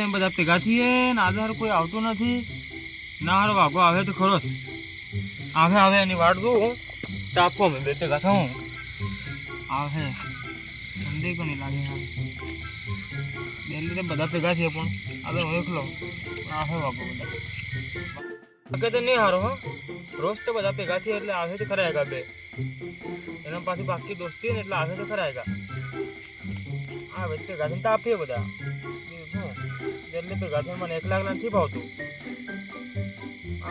તમે બધા ભેગા થઈએ ને આધાર કોઈ આવતું નથી ના હારો વાઘો આવે તો ખરો આવે એની વાટ જોઉં ટાપો મેં બે ભેગા થઉં આવે ઠંડી કોની લાગે દિલ્હી તો બધા ભેગા થઈએ પણ હવે હું એકલો આવે વાઘો બધા બાકી તો નહીં હારો હો રોજ તો બધા ભેગા થઈએ એટલે આવે તો ખરા બે એના પાછી બાકી દોસ્તી ને એટલે આવે તો ખરા આવે ભેગા થઈને તાપીએ બધા દિલ્હી ભેગા થઈને મને 1 લાખ નથી ભાવતું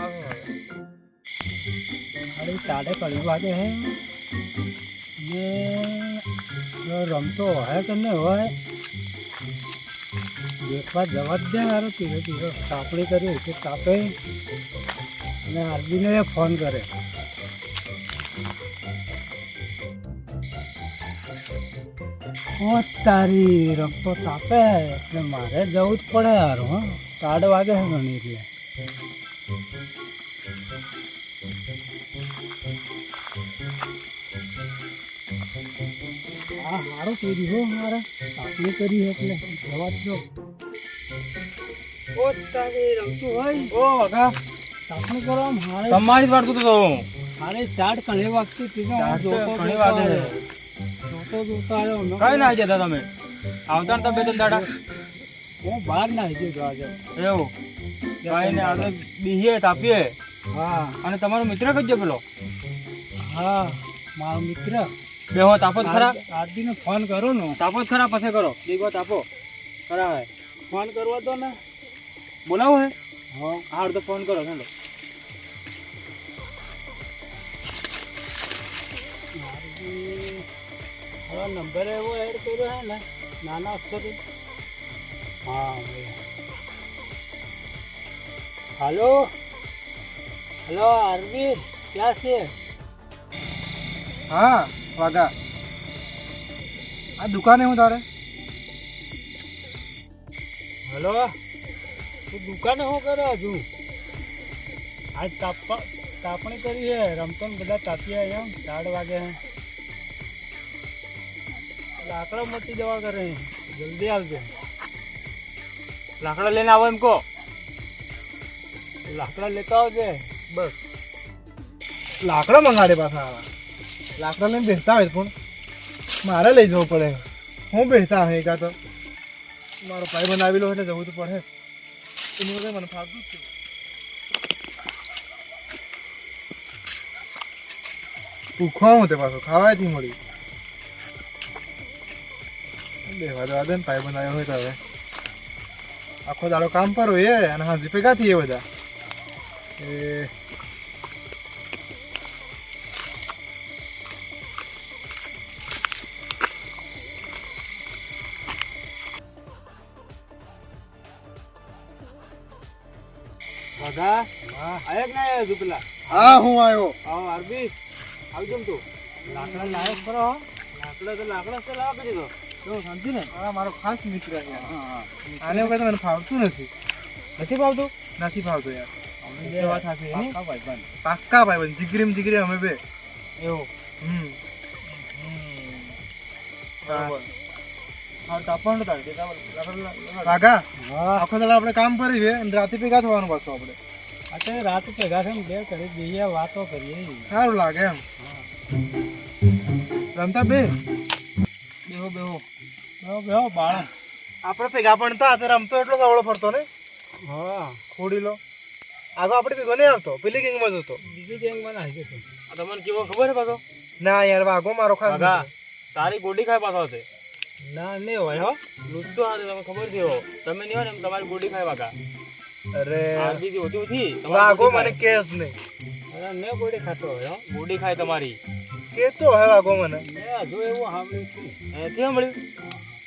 આવે अरे 3:30 वागे हैं ये जो रमतो है कि नहीं हुआ है देखवा जवाब दे यार धीरे धीरे तापड़ी करी तो तापे ने आरबी ने फोन करे ओ तारी रमतो तापे એટલે મારે જવું જ પડે યાર હો 3 વાગે હે ઘણી એટલે हाँ हारो करी हो हमारा आपने करी है એટલે જવાબ દો ઓ તારે રમતું હોય ઓ વાઘા તાપણી કરો મારે તમારી જ વાળતું તો મારે સ્ટાર્ટ ઘણી વાગતી હતી ઘણી વાગે જોતો આવ્યો કઈ ના જતા તમે આવતા ને બે ત્રણ દાડા હું બહાર ના આવી ગયો આજે એવું કઈ ને આપણે બીહીએ તાપીએ હા અને તમારો મિત્ર કઈ પેલો હા મારો મિત્ર બેહો તાપો જ ખરા આરતી ને ફોન કરો ને તાપો જ ખરા પછી કરો દીગો તાપો ખરા હે ફોન કરવા દો ને બોલાવો હે હા હાર તો ફોન કરો ચાલો હવે નંબર એવો એડ કર્યો હે ને નાના અક્ષર हाँ हेलो हेलो आरबी क्या से हाँ वागा आ दुकाने हूँ तारे हेलो तू दुकाने हो करे हजू आज तापणी करी है रमतो ने बधा तापी आया 4 वागे हैं लाकड़ा मटी जवा करे जल्दी आवजे લાકડા લઈને આવો એમ કહો लाकड़ा लेता आवजे बस लाकड़ा मंगाड़े पास आवा लाकड़ा लઈને બેસતા હોય પણ મારે લઈ જવું પડે હું બેસતા હે કા તો મારો ભાઈ બનાવેલો એટલે જવું તો પડે એની વગર મને ફાવતું જ ભૂખવા હું તે પાછો ખાવાથી મળી બેવા દવા દે ને ભાઈ બનાવ્યો હોય તો હવે આખો દાડો કામ પર હોય અને હાજી ભેગા થઈએ બધા એ वागा आया कि नहीं दुपला હા હું આવ્યો आओ आरबी આવી જમ તું લાકડા લાયક કરો લાકડા તો લાવ કરી દો તો શાંતિ ને આ મારો ખાસ મિત્ર છે હા આને વગર મને ફાવતું નથી નથી ભાવતું નથી ફાવતું યાર એ વાત સાચી છે ને? પાક્કા ભાઈ જીગરી અમે બે એવું હમ બરોબર હા તાપણ તાર વાઘા હા આખો દાડો આપણે કામ પર છે અને રાતે ભેગા થવાનું પાછું આપણે અત્યારે રાત ભેગા થઈને બે કરી દઈએ વાતો કરીએ સારું લાગે એમ રમતા બે બેહો બેહો બેહો બાળા આપણે ભેગા પણ હતા તો રમતો એટલો ગાવડો ફરતો ને હા ખોડી લો આગળ આપણે ભેગો નહીં આવતો પેલી ગેંગમાં જ હતો બીજી ગેંગમાં ના આવી ગયો આ તમને કેવો ખબર છે પાછો ના યાર વાઘો મારો ખાસ વાઘા તારી ગોડી ખાય પાછો હશે ના નહીં હોય હો લુચ્ચો હાથે તમે ખબર છે હો તમે નહીં હોય ને તમારી ગોડી ખાય વાઘા અરે આરબી જે હોતી હતી વાઘો મને કેસ નહીં અરે ને ગોળી ખાતો હોય હો ગોડી ખાય તમારી કેતો હે વાઘો મને મેં હજુ એવું સાંભળ્યું છે એથી સાંભળ્યું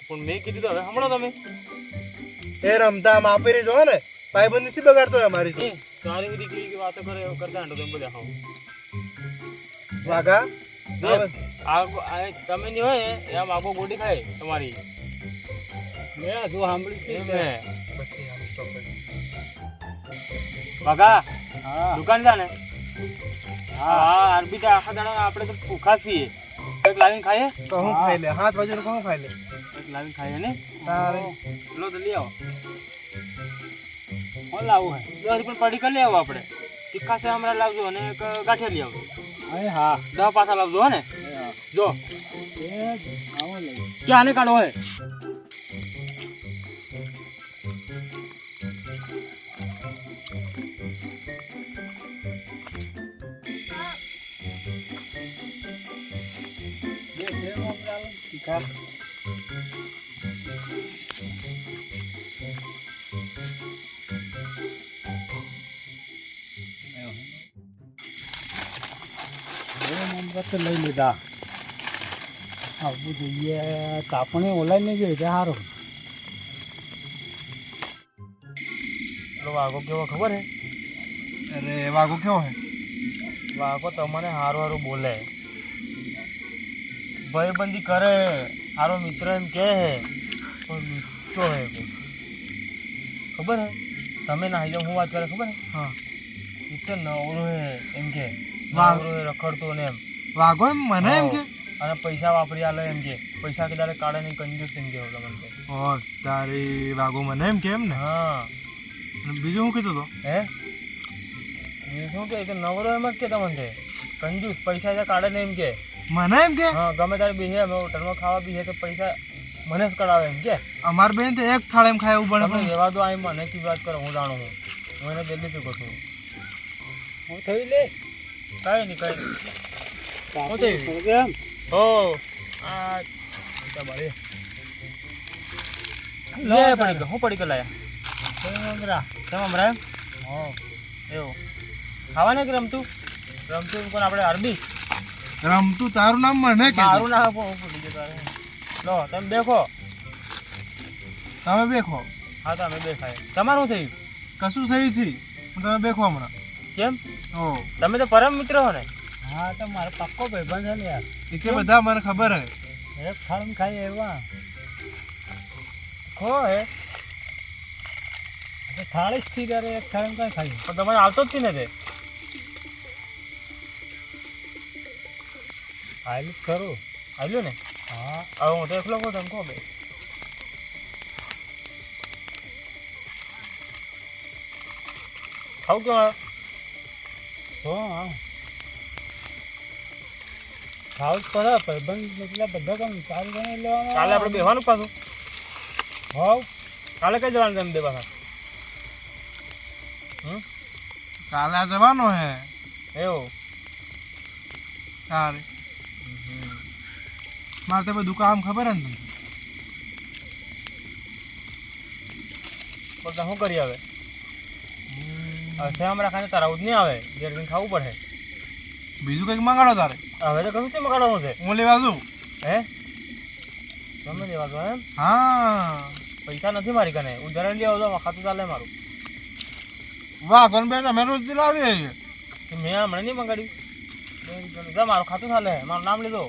પણ મેં કીધું તો હવે સાંભળો તમે એ રમતા માપેરી જો ને ભાઈબંધી થી બગાડતો હોય અમારી તો તારી દીકરી की વાતો કરે કરતા હંડો તમે બધા ખાઓ વાઘા તમે નહીં હોય ને એમ આગો ગોડી ખાય તમારી મેં હજુ સાંભળ્યું છે એમ હે વાઘા હા દુકાન જા ને હા હા આરબી તો આખા દાડા આપણે તો ભૂખા છીએ એક લાવીને ખાઈએ કહું ખાઈ લે 7 વાગે કહું ખાઈ લે એક લાવીને ખાઈએ ને તારે લો જલ્દી આવો હું લાવું હે 10 રૂપિયા પડી કરી લઈ આવો આપણે તીખા છે હમણાં લાવજો અને એક ગાંઠિયા લઈ આવજો અરે હા 10 પાછા લાવજો હો ને જો એ આવો લઈ ક્યાં આને કાઢો હે લઈ લીધા આવું જોઈએ તાપણે ઓલાઈ નહીં જોઈએ સારું પેલો વાઘો કેવો ખબર હે અરે વાઘો કેવો હે વાઘો તમને હારું હારું બોલે ભાઈબંધી કરે હારો મિત્ર એમ કે હે પણ લુચ્ચો હે કોઈ ખબર હે તમે ના જાઓ હું વાત કરે ખબર હે હા એટલે નવરો હે એમ કે વાઘ. નવરો હે રખડતો ને એમ વાઘો એમ મને એમ કે અને પૈસા વાપરી આલે એમ કે પૈસા કદાચ કાઢે નહીં કંજૂસ એમ કે તમને કે ઓ તારી વાઘો મને એમ કે એમ ને હા અને બીજું શું કીધું તો હે એ શું કે નવરો એમ જ કે તમને કંજૂસ પૈસા જે કાઢે ને એમ કે મને એમ કે હા ગમે ત્યારે બેહે અમે હોટલમાં ખાવા બીજે તો પૈસા મને જ કઢાવે એમ કે અમાર બેન તો એક થાળ એમ ખાય એવું બને તમે રહેવા દો આઈ મને કી વાત કરો હું જાણું હું એને દિલ્હી થી કહું છું હું થઈ લે કઈ નહીં કઈ નહીં હું થઈ કેમ હો આ તમારે લે પડી ગયો હું પડી ગયો લાયા તમે હમણાં હા એવું ખાવાને કે રમતું રમતું કોણ આપણે અરબી રમતું તારું નામ મને કે મારું ના હું ભૂલી ગયો તારે લો તમે દેખો તમે બેખો હા તો અમે બે ખાય તમારું થયું કશું થયું થી તમે બેખો હમણાં કેમ ઓ તમે તો પરમ મિત્ર હો ને હા તો મારો પાક્કો ભાઈબંધ છે ને યાર એ કે બધા મને ખબર હે એક થાળ ખાઈ એવા ખો હે થાળી જ થી ત્યારે એક થાળ કઈ ખાઈ પણ તમારે આવતો જ ને તે ખાઈ ખરું આવ્યો ને હા હવે હું તો એકલો કહું તમે કહો બે ખાવ કેમ હો હા ખાવું જ પડે ભાઈબંધ એટલે બધા કામ ચાલુ કરી લેવાનું કાલે આપણે બેહવાનું પાછું હોવ કાલે કઈ જવાનું તમે બે પાછા કાલે આ જવાનો હે એવું તારે મારે તો બધું કામ ખબર હે ને તમને બધા શું કરી આવે હવે સેમ રાખીને તારા જ નહીં આવે ઘેર જઈને ખાવું પડે બીજું કંઈક મંગાડો તારે હવે તો કશું તે મગાડવાનું છે હું લેવા છું હે તમે લેવા દો એમ હા પૈસા નથી મારી કને ઉધારણ લેવા દો ખાતું ચાલે મારું વાહ કોણ બેટા મેં રોજ લાવીએ મેં હમણાં નહીં મંગાડ્યું જા મારું ખાતું ચાલે મારું નામ લીધો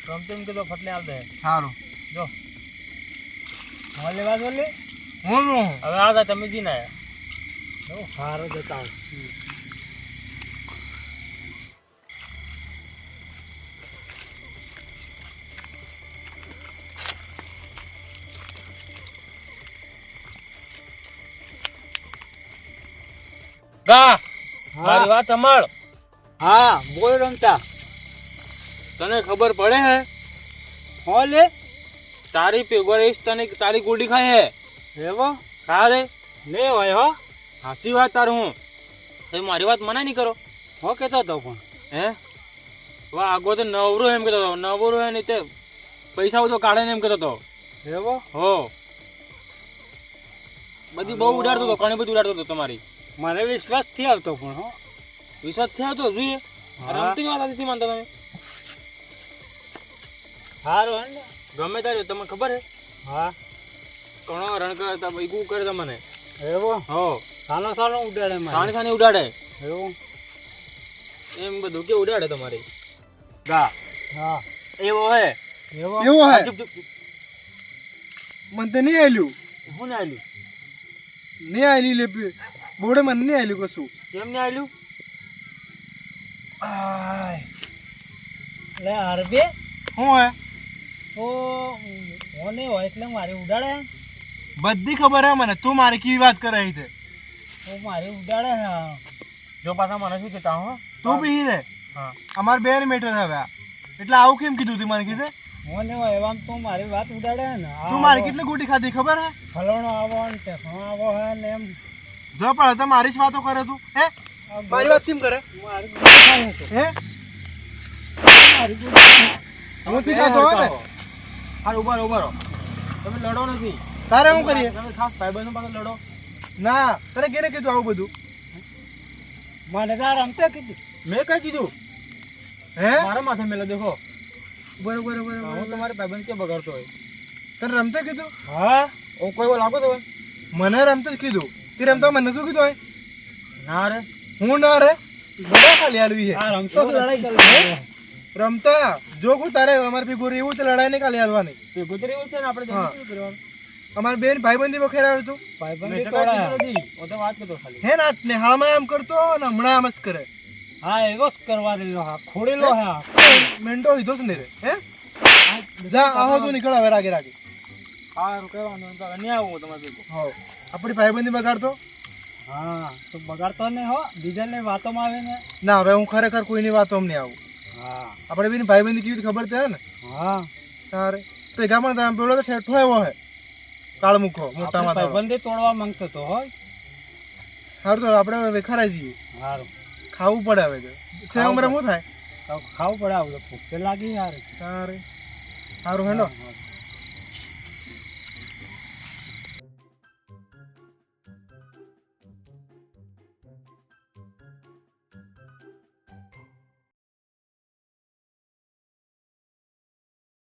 રમતે એમ કીધો ફટલે આવ દે સારું જો હા લેવા દો લે હું શું હવે આ જાય તમે જીને આવ્યા સારો જતા ગા મારી વાત સાંભળ હા બોલ રમતા તને ખબર પડે હે હો લે તારી પેગોરીશ તને તારી ગોડી ખાય હે એવો ખા રે લે હોય હો હાસી વાત તારું હું તમે મારી વાત મના નહીં કરો હો કેતો તો પણ હે વાહ આગો તો નવરો એમ કહેતો હતો નવરો હે નહીં તે પૈસા બધો કાઢે ને એમ કહેતો હતો એવો હો બધી બહુ ઉડાડતો હતો ઘણી બધી ઉડાડતો હતો તમારી મને વિશ્વાસ થી આવતો પણ હો વિશ્વાસ થયો તો જોઈએ રમતી વાત નથી માનતા તમે સારું હે ને ગમે ત્યારે તમને ખબર હે હા ઘણો રણ કરતા ભાઈ ગુ કરે તમને એવો હો સાનો સાનો ઉડાડે મારે સાણી સાણી ઉડાડે એવું એમ બધું કે ઉડાડે તમારી ગા હા એવો હે એવો એવું હે ચૂપ ચૂપ મને તો નહીં આવેલું હું ને આલ્યું નહીં આવેલી લે બોડે મને નહીં આવેલું કશું કેમ ને આલ્યું આય લે અરબે શું હે તો ઓને હોય એટલે મારે ઉડાડે બધી ખબર હે મને, તું મારી કેવી વાત કરે છે. તો મારે ઉડાડે હે જો પાછા મને શું કહેતા હો તું બી રે હા અમાર બેન મેટર હવે આ. એટલે આવું કેમ કીધું તું મને કીધે? મને એવા તું મારી વાત ઉડાડે હે ને તું મારી કેટલી ગોટી ખાધી ખબર હે? ફલોણો આવો ને ટેફણો આવો હે ને એમ જો પણ તો મારી જ વાતો કરે તું હે? મારી વાત કેમ કરે મારી ગુડી ખાય છે. હે? મારી ગુડી ખાય. હું થી ખાતો હોય ને હાલ ઉભા રહો તમે લડો નથી તારે શું કરીએ? તમે ખાસ ભાઈબંધો પાસે લડો ના તને કેને કીધું આવું બધું? મને તાર રમતે કીધું મેં કઈ કીધું હે? મારા માથે મેલો દેખો બરોબર હું તમારે ભાઈબંધ કે બગાડતો હોય તને રમતે કીધું? હા હું કોઈ વાર લાગો તો હોય મને રમતે જ કીધું. તે રમતા મને શું કીધું હોય? ના રે હું ના રે બધા ખાલી હાલવી હે આ રમતો તો લડાઈ કરી રમતા જો કોઈ તારે અમારે ભેગું રહેવું છે લડાઈ ને ખાલી હાલવાની. તે ગુજરી એવું છે ને આપણે હા. જલ્દી શું કરવાનું અમારી બેન ભાઈબંધી વખેર આવ્યું તું મેં ભાઈબંધી તો કાંઈ તોડા કીધું નથી હું તો વાત કરતો ખાલી હે ના નેહાળમાં આમ કરતો ને હમણાં આમ જ કરે. હા એવો જ કરવા રહેલો હા ખોડેલો હા મેંડો લીધો જ નહીં રે હે? જા આવો તું નીકળ હવે રાગે રાગે. સારું કહેવાનું તો નહીં આવું હું તમારે ભેગું હા આપણી ભાઈબંધી બગાડતો હા તો બગાડતો નહીં હો બીજાને વાતોમાં આવે ને ના હવે હું ખરેખર કોઈની વાતો નહીં આવું. હા આપણે બેની ભાઈબંધી કેવી રીતે ખબર છે હે ને હા તારે ભેગા પણ તમે પેલો તો ઠેઠો એવો હે કાળ મુખો મોટા આપણે માથા ભાઈબંધી તોડવા માંગતો તો હોય સારું તો આપણે હવે વેખારા જઈએ સારું ખાવું પડે હવે તો સેવ મરે શું થાય તો ખાવું પડે આવું તો ભૂખ તો લાગી યાર તારે સારું હેડો હા.